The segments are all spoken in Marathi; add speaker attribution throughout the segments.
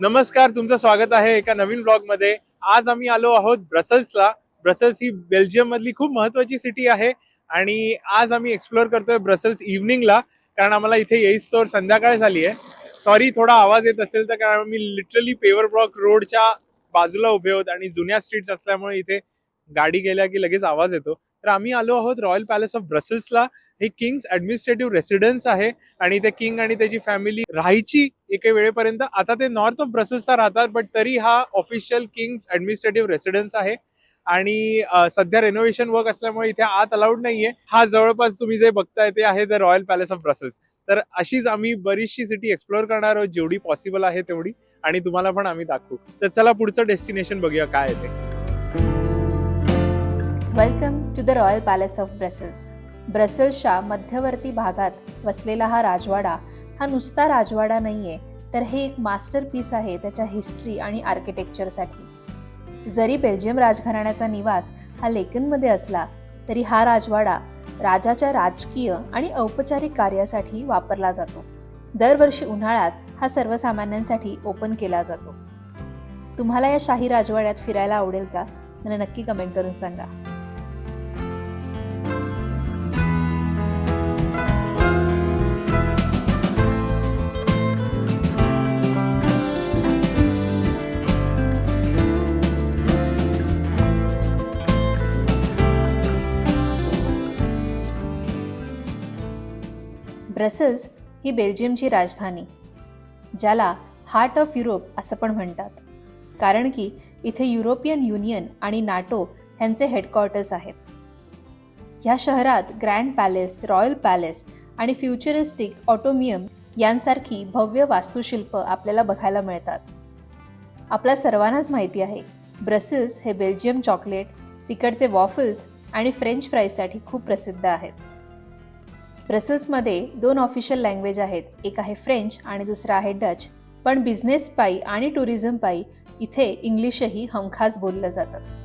Speaker 1: नमस्कार, तुमचं स्वागत आहे एका नवीन ब्लॉग मध्ये. आज आम्ही आलो आहोत ब्रसल्सला. ब्रसल्स ही बेल्जियम मधली खूप महत्वाची सिटी आहे आणि आज आम्ही एक्सप्लोर करतोय ब्रसल्स इव्हनिंगला, कारण आम्हाला इथे येईस्तोवर संध्याकाळ झाली आहे. सॉरी थोडा आवाज येत असेल तर, कारण मी लिटरली पेवर ब्लॉक रोडच्या बाजूला उभे आहोत आणि जुन्या स्ट्रीट्स असल्यामुळे इथे गाडी गेल्या की लगेच आवाज येतो. तर आम्ही आलो आहोत रॉयल पॅलेस ऑफ ब्रसल्सला. हे किंग्स ऍडमिनिस्ट्रेटिव्ह रेसिडेन्स आहे आणि ते किंग आणि त्याची फॅमिली राहायची एके वेळेपर्यंत. आता ते नॉर्थ ऑफ ब्रसल्सला राहतात, बट तरी हा ऑफिशियल किंग्स ऍडमिनिस्ट्रेटिव्ह रेसिडेन्स आहे. आणि सध्या रेनोव्हेशन वर्क असल्यामुळे इथे आत अलाउड नाहीये. हा जवळपास तुम्ही जे बघताय ते आहे the royal palace of Brussels. तर अशीच आम्ही बरीचशी सिटी एक्सप्लोर करणार आहोत, जेवढी पॉसिबल आहे तेवढी, आणि तुम्हाला पण आम्ही दाखवू. तर चला पुढचं डेस्टिनेशन बघूया काय आहे ते.
Speaker 2: Welcome to the royal palace of Brussels. ब्रसल्सच्या मध्यवर्ती भागात वसलेला हा राजवाडा हा नुसता राजवाडा नाहीये, तर हे एक मास्टरपीस आहे त्याच्या हिस्ट्री आणि आर्किटेक्चरसाठी. जरी बेल्जियम राजघराण्याचा निवास हा लेकनमध्ये असला तरी हा राजवाडा राजाच्या राजकीय आणि औपचारिक कार्यासाठी वापरला जातो. दरवर्षी उन्हाळ्यात हा सर्वसामान्यांसाठी ओपन केला जातो. तुम्हाला या शाही राजवाड्यात फिरायला आवडेल का? मला नक्की कमेंट करून सांगा. ब्रसल्स ही बेल्जियमची राजधानी, ज्याला हार्ट ऑफ युरोप असं पण म्हणतात, कारण की इथे युरोपियन युनियन आणि नाटो यांचे हेडक्वार्टर्स आहेत. ह्या शहरात ग्रँड पॅलेस, रॉयल पॅलेस आणि फ्युचरिस्टिक ऑटोमियम यांसारखी भव्य वास्तुशिल्प आपल्याला बघायला मिळतात. आपल्या सर्वांनाच माहिती आहे, ब्रसल्स हे बेल्जियम चॉकलेट, तिकडचे वॉफल्स आणि फ्रेंच फ्राईजसाठी खूप प्रसिद्ध आहेत. ब्रसल्समध्ये 2 ऑफिशियल लँग्वेज आहेत, एक आहे फ्रेंच आणि दुसरा आहे डच. पण बिझनेस पायी आणि टुरिझम पायी इथे इंग्लिशही हमखास बोललं जातं.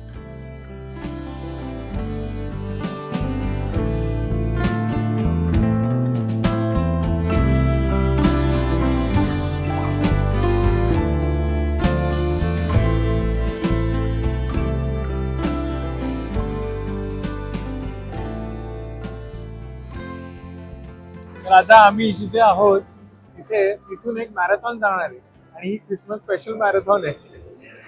Speaker 1: तर आता आम्ही जिथे आहोत इथून एक मॅरेथॉन जाणार आहे आणि ही क्रिसमस स्पेशल मॅरेथॉन आहे.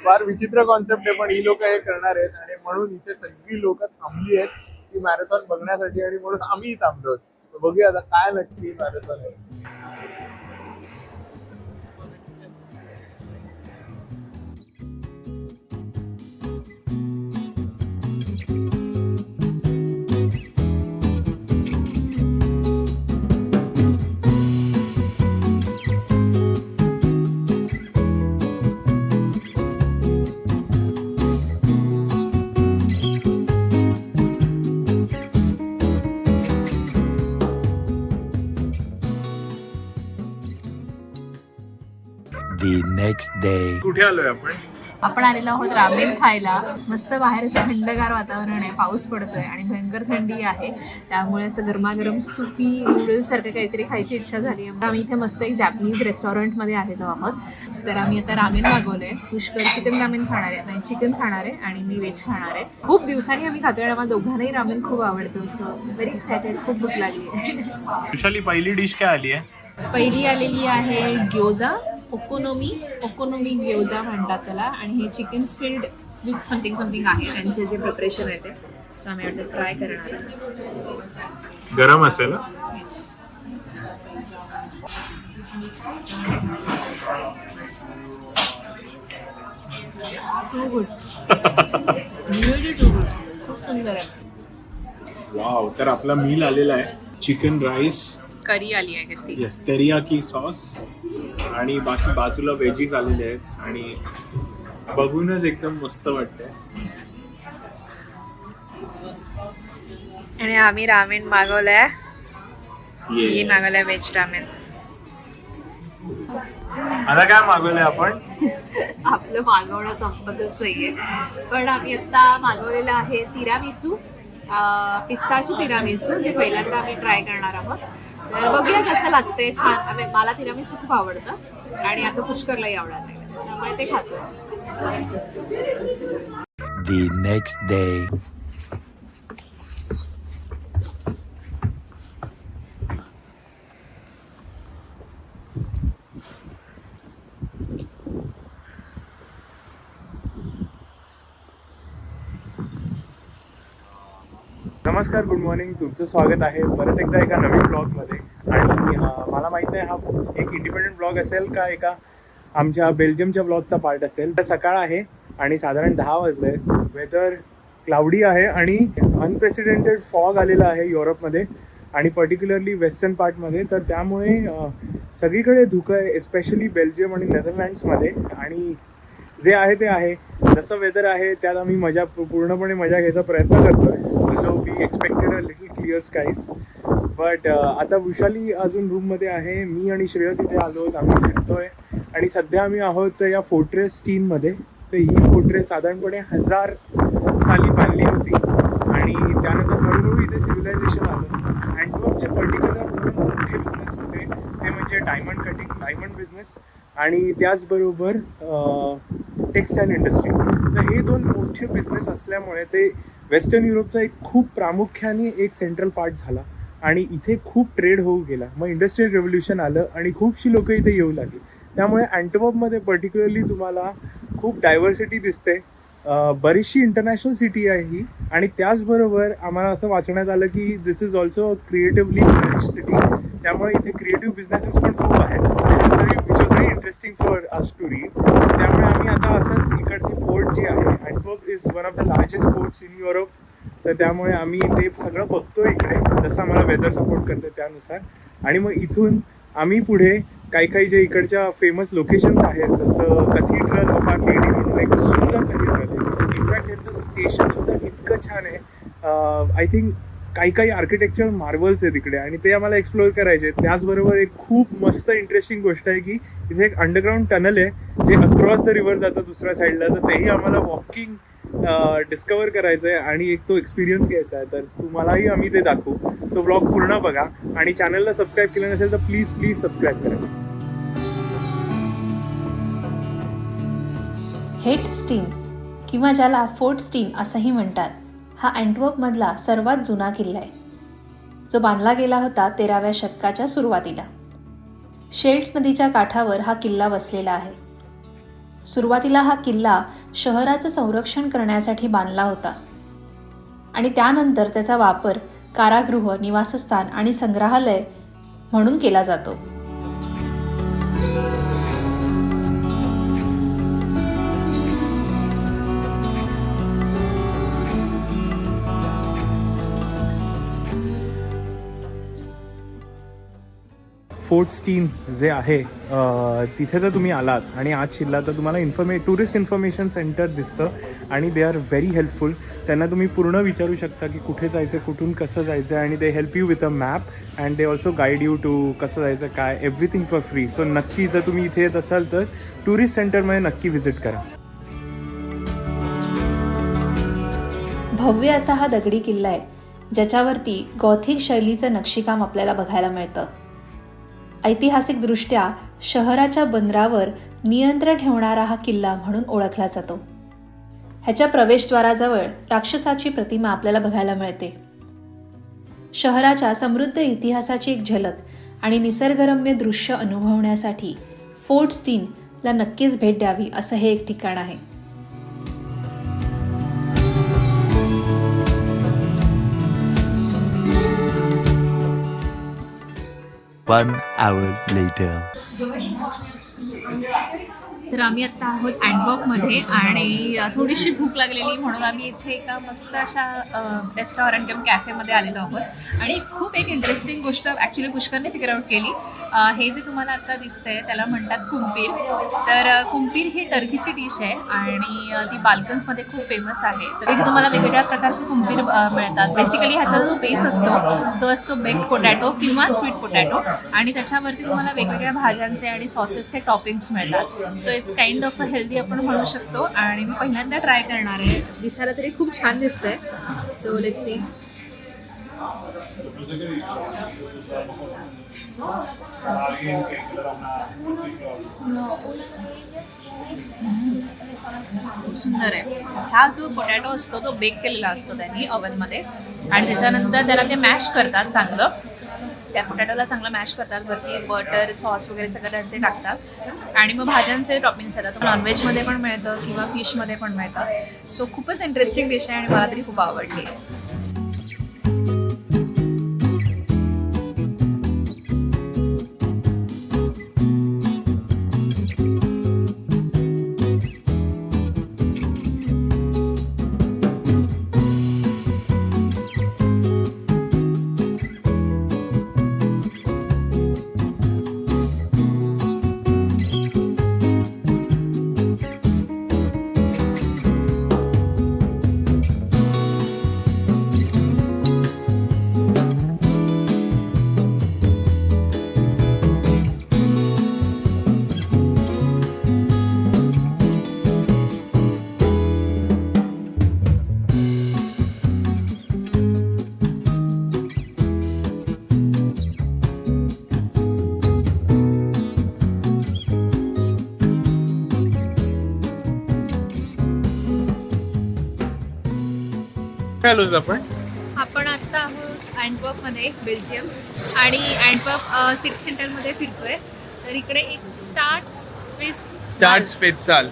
Speaker 1: फार विचित्र कॉन्सेप्ट आहे, पण ही लोक हे करणार आहेत आणि म्हणून इथे सगळी लोक थांबली आहेत ही मॅरेथॉन बघण्यासाठी, आणि म्हणून आम्ही थांबलो. बघूया आता काय नक्की मॅरेथॉन आहे.
Speaker 3: The next day.
Speaker 1: कुठे आलोय
Speaker 2: आपण आलेलो आहोत रामेन खायला. मस्त बाहेरचं थंडगार वातावरण आहे, पाऊस पडतोय आणि भयंकर थंडी आहे, त्यामुळे असं गरमागरम सुपी नूडल्स सारखं काहीतरी खायची इच्छा झाली. आम्ही इथे मस्त एक जॅपनीज रेस्टॉरंटमध्ये आलेलो आहोत. तर आम्ही आता रामेन मागवलंय. पुष्कर चिकन रामेन खाणार आहे, नाही चिकन खाणार आहे आणि मी व्हेज खाणार आहे. खूप दिवसांनी आम्ही खातोय, आम्हाला दोघांनाही रामेन खूप आवडतं. सो व्हेरी एक्सायटेड, खूप भूक लागली आहे.
Speaker 1: विशाली, पहिली डिश काय आली आहे?
Speaker 2: पहिली आलेली आहे ग्योजा, ओकोनोमी ग्योजा म्हणतात त्याला, आणि हे चिकन फिल्ड विथ समथिंग आहे त्यांचे जे प्रिपरेशन आहे ते. सो आम्ही आता ट्राय करणार आहे.
Speaker 1: गरम असेल.
Speaker 2: खूप सुंदर आहे.
Speaker 1: वाव. तर आपला मील आलेला आहे. चिकन राईस,
Speaker 2: करी आली आहे कसली,
Speaker 1: यस, तेरियाकी सॉस, आणि बाकी बाजूला वेजीज आलेले आहेत आणि बघूनच एकदम मस्त वाटतंय.
Speaker 2: आणि आम्ही रामेन मागवलंय.
Speaker 1: Yes.
Speaker 2: मागवलंय व्हेज रामेन.
Speaker 1: आता काय मागवलंय आपण?
Speaker 2: आपलं मागवणं संपतच नाहीये, पण आम्ही आता मागवलेलं आहे तिरामिसू, पिस्ताचू तिरामिसू, जे पहिल्यांदा आम्ही ट्राय करणार आहोत. तर बघूया कसं लागतंय. छान. मला तिरामिसू खूप आवडतं आणि आता पुष्करलाही आवडत आहे. त्यामुळे ते खातो.
Speaker 3: The next day.
Speaker 1: नमस्कार, गुड मॉर्निंग. तुमचं स्वागत आहे परत एकदा एका नवीन ब्लॉगमध्ये. आणि मला माहीत नाही हा एक इंडिपेंडंट ब्लॉग असेल का एका आमच्या बेल्जियमच्या ब्लॉगचा पार्ट असेल. तर सकाळ आहे आणि साधारण 10 वाजले. वेदर क्लाउडी आहे आणि अनप्रेसिडेंटेड फॉग आलेला आहे युरोपमध्ये आणि पर्टिक्युलरली वेस्टर्न पार्टमध्ये. तर त्यामुळे सगळीकडे धुकं आहे, एस्पेशली बेल्जियम आणि नेदरलँड्समध्ये. आणि जे आहे ते आहे, जसं वेदर आहे त्यात आम्ही पूर्णपणे मजा घ्यायचा प्रयत्न करतो आहे. जो we expected a little clear skies. But आता वैशाली अजून रूममध्ये आहे. मी आणि श्रेयस इथे आलो आहोत, आम्ही फिरतोय. आणि सध्या आम्ही आहोत या फोर्ट्रेस स्टीनमध्ये. तर ही फोर्ट्रेस साधारणपणे 1000 साली बांधली होती आणि त्यानंतर हळूहळू इथे सिव्हिलायझेशन आलं. अँटवर्पचे पर्टिक्युलर 2 मोठे बिझनेस होते, ते म्हणजे डायमंड कटिंग, डायमंड बिझनेस आणि त्याचबरोबर टेक्स्टाईल इंडस्ट्री. तर हे 2 मोठे बिझनेस असल्यामुळे ते वेस्टर्न युरोपचा एक खूप प्रामुख्याने एक सेंट्रल पार्ट झाला आणि इथे खूप ट्रेड होऊ गेला. मग इंडस्ट्रियल रेव्होल्युशन आलं आणि खूपशी लोक इथे येऊ लागली. त्यामुळे अँटवर्पमध्ये पर्टिक्युलरली तुम्हाला खूप डायव्हर्सिटी दिसते. बरीचशी इंटरनॅशनल सिटी आहे ही. आणि त्याचबरोबर आम्हाला असं वाचण्यात आलं की this is also a creatively fresh city. त्यामुळे इथे क्रिएटिव्ह बिझनेसेस पण खूप आहेत, which was very interesting for us to read. त्यामुळे आम्ही आता असंच इकडची पोर्ट जी आहे, Antwerp is one of the largest ports in Europe. तर त्यामुळे आम्ही ते सगळं बघतो इकडे, जसं आम्हाला वेदर सपोर्ट करते त्यानुसार. आणि मग इथून आम्ही पुढे काही जे इकडच्या फेमस लोकेशन्स आहेत, जसं कथीड्रल ऑफ आर लेडी म्हणून एक सुंदर कथीड्रल आहे. इनफॅक्ट यांचं स्टेशनसुद्धा इतकं छान आहे. आय थिंक काही आर्किटेक्चर मार्वल्स आहे तिकडे आणि ते आम्हाला एक्सप्लोअर करायचे. त्याचबरोबर एक खूप मस्त इंटरेस्टिंग गोष्ट आहे की इथे एक अंडरग्राऊंड टनल आहे जे अक्रॉस द रिव्हर जातं दुसऱ्या साईडला. तर तेही आम्हाला वॉकिंग डिस्कवर करायचं आहे आणि एक तो एक्सपिरियन्स घ्यायचा आहे. तर तुम्हालाही आम्ही ते दाखवू. सो ब्लॉग पूर्ण बघा आणि चॅनलला सबस्क्राईब केलं नसेल तर प्लीज सबस्क्राईब करा.
Speaker 2: हेट स्टीन किंवा ज्याला फोर्ट स्टीन असंही म्हणतात, हा अँटवर्पमधला सर्वात जुना किल्ला आहे, जो बांधला गेला होता 13व्या शतकाच्या सुरुवातीला. शेल्ट नदीच्या काठावर हा किल्ला वसलेला आहे. सुरुवातीला हा किल्ला शहराचं संरक्षण करण्यासाठी बांधला होता आणि त्यानंतर त्याचा वापर कारागृह, निवासस्थान आणि संग्रहालय म्हणून केला जातो.
Speaker 1: फोर्ट स्टीन जे आहे तिथे जर तुम्ही आलात आणि आज शिरलात तर तुम्हाला टुरिस्ट इन्फॉर्मेशन सेंटर दिसतं आणि दे आर व्हेरी हेल्पफुल. त्यांना तुम्ही पूर्ण विचारू शकता की कुठे जायचं, कुठून कसं जायचं आणि they help you with a map and they also guide you to कसं जायचं, काय, एव्हरीथिंग फॉर फ्री. सो नक्की जर तुम्ही इथे येत असाल तर टुरिस्ट सेंटरमध्ये नक्की व्हिजिट करा.
Speaker 2: भव्य असा हा दगडी किल्ला आहे, ज्याच्यावरती गॉथिक शैलीचं नक्षीकाम आपल्याला बघायला मिळतं. ऐतिहासिकदृष्ट्या शहराच्या बंदरावर नियंत्रण ठेवणारा हा किल्ला म्हणून ओळखला जातो. ह्याच्या प्रवेशद्वाराजवळ राक्षसाची प्रतिमा आपल्याला बघायला मिळते. शहराच्या समृद्ध इतिहासाची एक झलक आणि निसर्गरम्य दृश्य अनुभवण्यासाठी फोर्ट स्टीनला नक्कीच भेट द्यावी असं हे एक ठिकाण आहे.
Speaker 3: One hour later.
Speaker 2: तर आम्ही आत्ता आहोत अँटवर्पमध्ये आणि थोडीशी भूक लागलेली म्हणून आम्ही इथे एका मस्त अशा रेस्टॉरंट किंवा कॅफेमध्ये आलेलो आहोत. आणि खूप एक इंटरेस्टिंग गोष्ट ॲक्च्युली पुष्करने फिगर आउट केली. हे जे तुम्हाला आत्ता दिसतंय त्याला म्हणतात कुंपीर. तर कुंपीर ही टर्कीची डिश आहे आणि ती बाल्कन्समध्ये खूप फेमस आहे. तर इथे तुम्हाला वेगवेगळ्या प्रकारचे कुंपीर मिळतात. बेसिकली ह्याचा जो बेस असतो तो असतो बेक्ड पोटॅटो किंवा स्वीट पोटॅटो आणि त्याच्यावरती तुम्हाला वेगवेगळ्या भाज्यांचे आणि सॉसेसचे टॉपिंग्स मिळतात. So it's kind of a healthy आपण म्हणू शकतो आणि मी पहिल्यांदा ट्राय करणार आहे. दिसायला तरी खूप छान दिसतंय. So let's see. खूप सुंदर आहे. हा जो पोटॅटो असतो तो बेक केलेला असतो त्यांनी ओव्हनमध्ये आणि त्याच्यानंतर त्याला ते मॅश करतात चांगलं. त्या पोटॅटोला चांगलं मॅश करतात, वरती बटर सॉस वगैरे सगळं त्यांचे टाकतात आणि मग भाज्यांचे टॉपिंग्स येतात. तो नॉनव्हेजमध्ये पण मिळतं किंवा फिशमध्ये पण मिळतं. सो खूपच इंटरेस्टिंग डिश आहे आणि मला तरी खूप आवडली.
Speaker 1: आलो आपण
Speaker 2: आता आहोत अँटवर्पमध्ये, बेल्जियम. आणि अँटवर्प सिटी सेंटरमध्ये फिरतोय. तर इकडे एक
Speaker 1: स्टार्ट्स फेस्टाल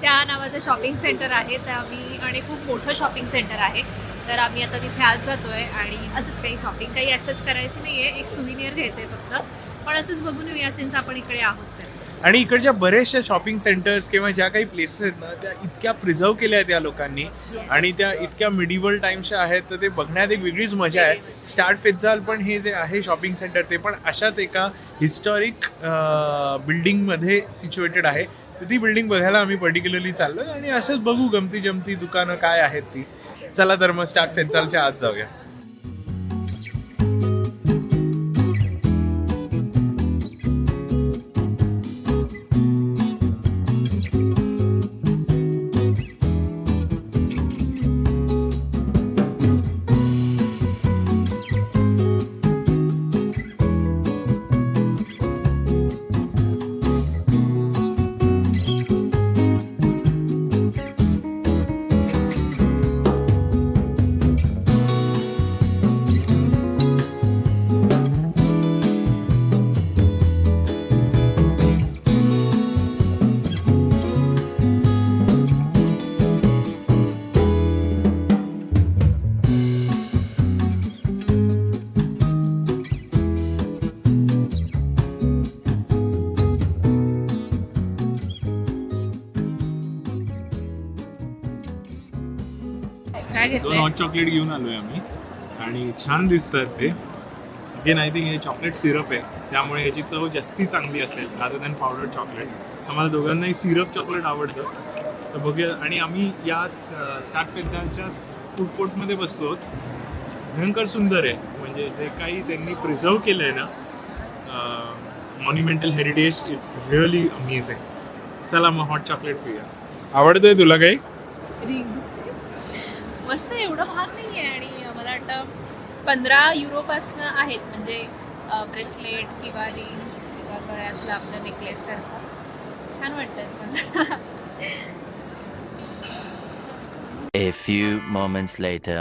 Speaker 2: त्या नावाचं शॉपिंग सेंटर आहे. तर आम्ही आणि खूप मोठं शॉपिंग सेंटर आहे. तर आम्ही आता तिथे आज जातोय आणि असंच काही शॉपिंग काही असंच करायची नाहीये, एक सुविनियर घ्यायचंय फक्त. पण असंच बघून येऊया सिन्स आपण इकडे आहोत.
Speaker 1: आणि इकडच्या बऱ्याचशा शॉपिंग सेंटर्स किंवा ज्या काही प्लेसेस आहेत ना त्या इतक्या प्रिझर्व केल्या आहेत या लोकांनी आणि त्या इतक्या मिडिवल टाइम्सच्या आहेत, तर ते बघण्यात एक वेगळीच मजा आहे. स्टार्ट फेस्टाल पण हे जे आहे शॉपिंग सेंटर ते पण अशाच एका हिस्टॉरिक बिल्डिंगमध्ये सिच्युएटेड आहे. तर ती बिल्डिंग बघायला आम्ही पर्टिक्युलरली चाललो आणि असंच बघू गमती जमती दुकानं काय आहेत ती. चला तर मग स्टार्ट फेस्टालच्या आत जाऊया. दोन हॉट चॉकलेट घेऊन आलोय आम्ही आणि छान दिसतात ते. अगेन आय थिंक हे चॉकलेट सिरप आहे त्यामुळे याची चव जास्ती चांगली असेल रादर दॅन पावडर चॉकलेट. आम्हाला दोघांनाही सिरप चॉकलेट आवडतं. तर बघूया. आणि आम्ही याच स्टार्ट फेस्टालच्याच फूड कोर्टमध्ये बसलो. भयंकर सुंदर आहे, म्हणजे जे काही त्यांनी प्रिझर्व केलं आहे ना monumental heritage, it's really amazing. चला मग हॉट चॉकलेट पिऊया. आवडतंय तुला काही?
Speaker 2: मस्त, एवढं महाग नाही आहे. आणि मला वाटतं 15 युरोपासनं आहेत, म्हणजे ब्रेसलेट किंवा रिंग्स किंवा गळ्यातलं आपलं नेकलेस सारखं. छान वाटतं.
Speaker 3: A few moments later.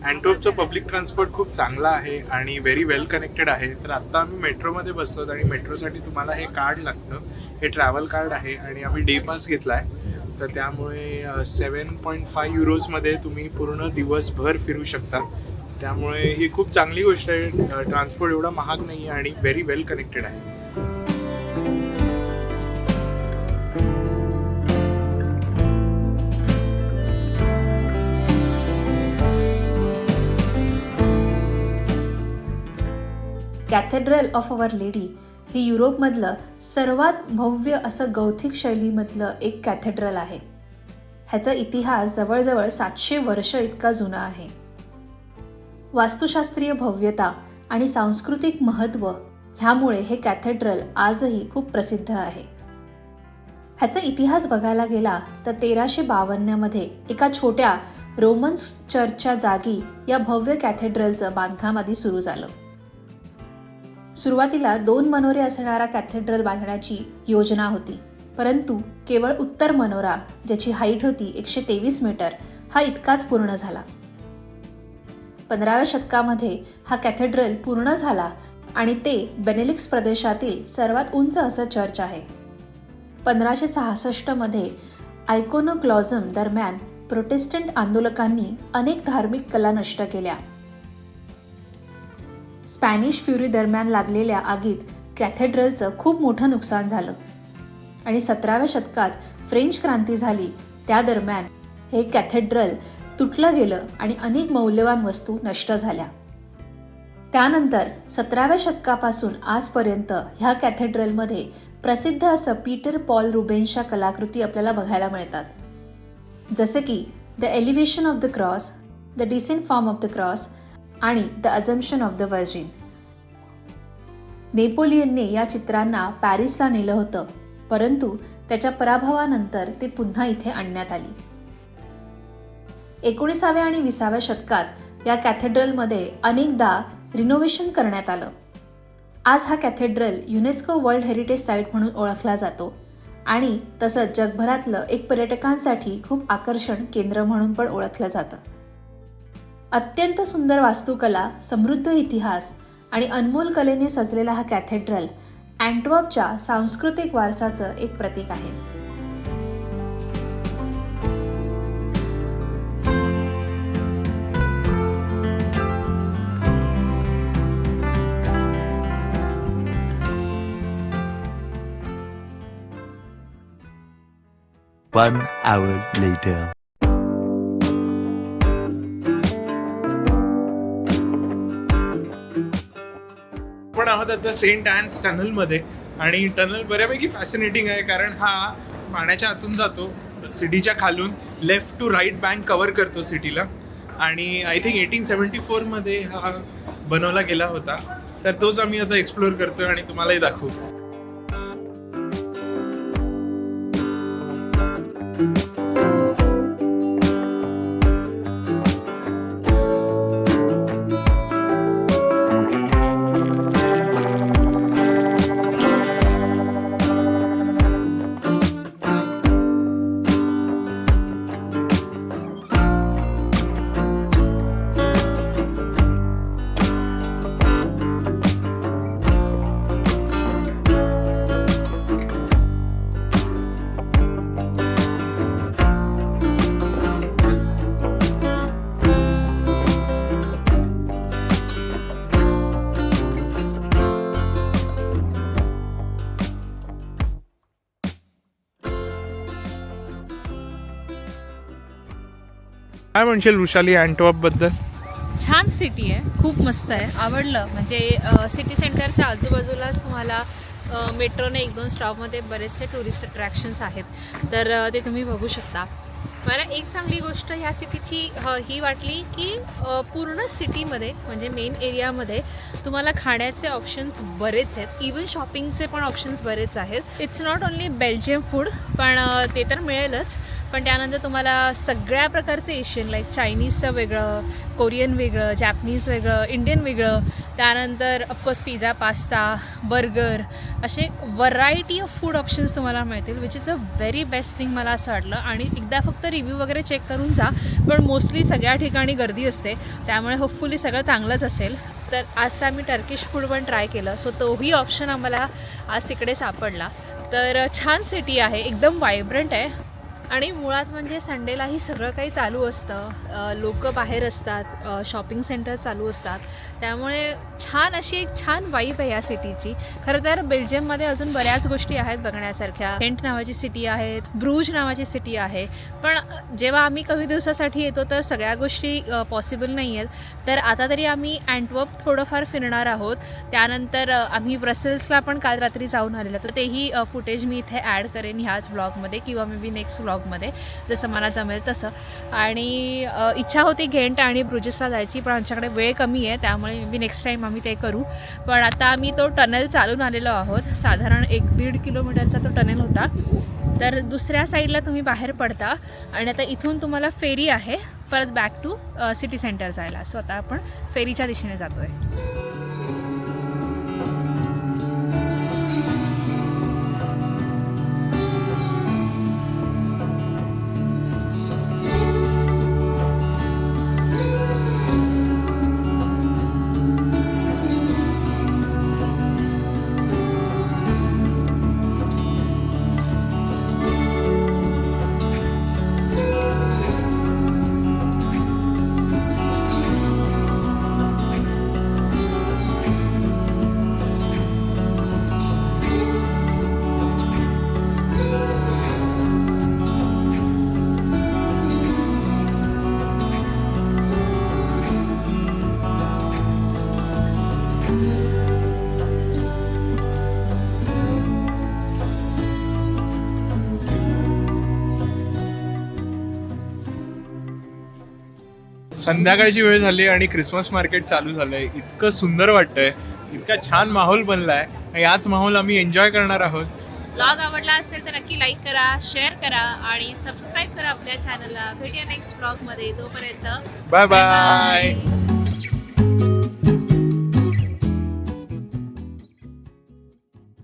Speaker 1: अँटवर्पचं पब्लिक ट्रान्सपोर्ट खूप चांगला आहे आणि व्हेरी वेल कनेक्टेड आहे. तर आत्ता आम्ही मेट्रोमध्ये बसलो आणि मेट्रोसाठी तुम्हाला हे कार्ड लागतं. हे ट्रॅव्हल कार्ड आहे आणि आम्ही डे पास घेतला आहे. तर त्यामुळे 7.5 युरोजमध्ये तुम्ही पूर्ण दिवसभर फिरू शकता. त्यामुळे ही खूप चांगली गोष्ट आहे. ट्रान्सपोर्ट एवढा महाग नाही आहे आणि व्हेरी वेल कनेक्टेड आहे.
Speaker 2: कॅथेड्रल ऑफ अवर लेडी हे युरोपमधलं सर्वात भव्य असं गौथिक शैलीमधलं एक कॅथेड्रल आहे. ह्याचा इतिहास जवळजवळ 700 वर्ष इतका जुना आहे. वास्तुशास्त्रीय भव्यता आणि सांस्कृतिक महत्त्व ह्यामुळे हे कॅथेड्रल आजही खूप प्रसिद्ध आहे. ह्याचा इतिहास बघायला गेला तर 1352 मध्ये एका छोट्या रोमन चर्चच्या जागी या भव्य कॅथेड्रलचं बांधकाम आधी सुरू झालं. सुरुवातीला 2 मनोरे असणारा कॅथेड्रल बांधण्याची योजना होती, परंतु केवळ उत्तर मनोरा, ज्याची हाईट होती 123 मीटर, हा इतकाच पूर्ण झाला. 15व्या शतकामध्ये हा कॅथेड्रल पूर्ण झाला आणि ते बेनेलिक्स प्रदेशातील सर्वात उंच असं चर्च आहे. 1566 मध्ये आयकोनोक्लॉझम दरम्यान प्रोटेस्टंट आंदोलकांनी अनेक धार्मिक कला नष्ट केल्या. स्पॅनिश फ्युरी दरम्यान लागलेल्या आगीत कॅथेड्रलचं खूप मोठं नुकसान झालं आणि 17व्या शतकात फ्रेंच क्रांती झाली. त्या दरम्यान हे कॅथेड्रल तुटलं गेलं आणि अनेक मौल्यवान वस्तू नष्ट झाल्या. त्यानंतर 17व्या शतकापासून आजपर्यंत ह्या कॅथेड्रलमध्ये प्रसिद्ध असं पीटर पॉल रुबेन्सच्या कलाकृती आपल्याला बघायला मिळतात, जसे की the elevation of the cross, the descent form of the cross आणि the assumption of the virgin. नेपोलियनने या चित्रांना पॅरिसला नेलं होतं, परंतु त्याच्या पराभवानंतर ते पुन्हा इथे आणण्यात आली. 19व्या आणि 20व्या शतकात या कॅथेड्रलमध्ये अनेकदा रिनोव्हेशन करण्यात आलं. आज हा cathedral UNESCO world heritage site म्हणून ओळखला जातो आणि तसंच जगभरातलं एक पर्यटकांसाठी खूप आकर्षण केंद्र म्हणून पण ओळखलं जातं. अत्यंत सुंदर वास्तुकला, समृद्ध इतिहास आणि अनमोल कलेने सजलेला हा कॅथेड्रल अँटवर्पच्या सांस्कृतिक वारसाचं एक प्रतीक आहे.
Speaker 3: One hour later.
Speaker 1: आपण आहोत आता सेंट ॲन्स टनलमध्ये आणि टनल बऱ्यापैकी फॅसिनेटिंग आहे, कारण हा पाण्याच्या आतून जातो, सिटीच्या खालून left to right bank cover करतो सिटीला. आणि आय थिंक 1874 मध्ये हा बनवला गेला होता. तर तोच आम्ही आता एक्सप्लोअर करतोय आणि तुम्हालाही दाखवू. काय म्हणशील वृषाली अँटवर्प बद्दल?
Speaker 4: छान सिटी आहे, खूप मस्त आहे, आवडलं. म्हणजे सिटी सेंटरच्या आजूबाजूलाच तुम्हाला मेट्रोने 1-2 स्टॉपमध्ये बरेचसे टुरिस्ट अट्रॅक्शन्स आहेत, तर ते तुम्ही बघू शकता. मला एक चांगली गोष्ट ह्या सिटीची ही वाटली की पूर्ण सिटीमध्ये म्हणजे मेन एरियामध्ये तुम्हाला खाण्याचे ऑप्शन्स बरेच आहेत, इवन शॉपिंगचे पण ऑप्शन्स बरेच आहेत. It's not only Belgium food, पण ते तर मिळेलच, पण त्यानंतर तुम्हाला सगळ्या प्रकारचे एशियन लाईक चायनीजचं वेगळं, कोरियन वेगळं, जॅपनीज वेगळं, इंडियन वेगळं, त्यानंतर ऑफकोर्स पिझ्झा, पास्ता, बर्गर, असे व्हरायटी ऑफ फूड ऑप्शन्स तुम्हाला मिळतील, which is a very best thing मला असं वाटलं. आणि एकदा फक्त रिव्ह्यू वगैरे चेक करून जा, पण मोस्टली सगळ्या ठिकाणी गर्दी असते, त्यामुळे होपफुली सगळं चांगलंच असेल. तर आज तर आम्ही टर्किश फूड पण ट्राय केलं, सो तोही ऑप्शन आम्हाला आज तिकडे सापडला. तर छान सिटी आहे, एकदम व्हायब्रंट आहे. आणि मुळात म्हणजे संडेलाही सगळं काही चालू असतं, लोक बाहेर असतात, शॉपिंग सेंटर्स चालू असतात, त्यामुळे छान अशी एक छान वाईब आहे या सिटीची. खरं तर बेल्जियममध्ये अजून बऱ्याच गोष्टी आहेत बघण्यासारख्या. गेंट नावाची सिटी आहे, ब्रूज नावाची सिटी आहे, पण जेव्हा आम्ही कमी दिवसासाठी येतो तर सगळ्या गोष्टी पॉसिबल नाही आहेत. तर आता तरी आम्ही अँटवर्प थोडंफार फिरणार आहोत. त्यानंतर आम्ही ब्रसेल्सला पण काल रात्री जाऊन आलेलो, तर तेही फुटेज मी इथे ॲड करेन ह्याच ब्लॉगमध्ये किंवा मे बी नेक्स्ट ब्लॉगमध्ये, जसं मला जमेल तसं. आणि इच्छा होती गेंट आणि ब्रुजेसला जायची, पण आमच्याकडे वेळ कमी आहे, त्यामुळे मे बी नेक्स्ट टाईम आम्ही ते करू. पण आता आम्ही तो टनल चालून आलेलो आहोत, साधारण 1-1.5 किलोमीटरचा तो टनल होता. तर दुसऱ्या साईडला तुम्ही बाहेर पडता आणि आता इथून तुम्हाला फेरी आहे परत बॅक टू सिटी सेंटर जायला. सो आता आपण फेरीच्या दिशेने जातो आहे.
Speaker 1: संध्याकाळची वेळ झाली आणि क्रिसमस मार्केट चालू झालंय. इतकं सुंदर वाटतंय, इतका छान माहोल बनलाय. याच माहोल आम्ही एन्जॉय करणार आहोत.
Speaker 4: ब्लॉग आवडला असेल तर नक्की लाईक करा, शेअर करा आणि सबस्क्राईब करा आपल्या चॅनलला. भेटूया नेक्स्ट ब्लॉगमध्ये. तोपर्यंत
Speaker 1: बाय बाय.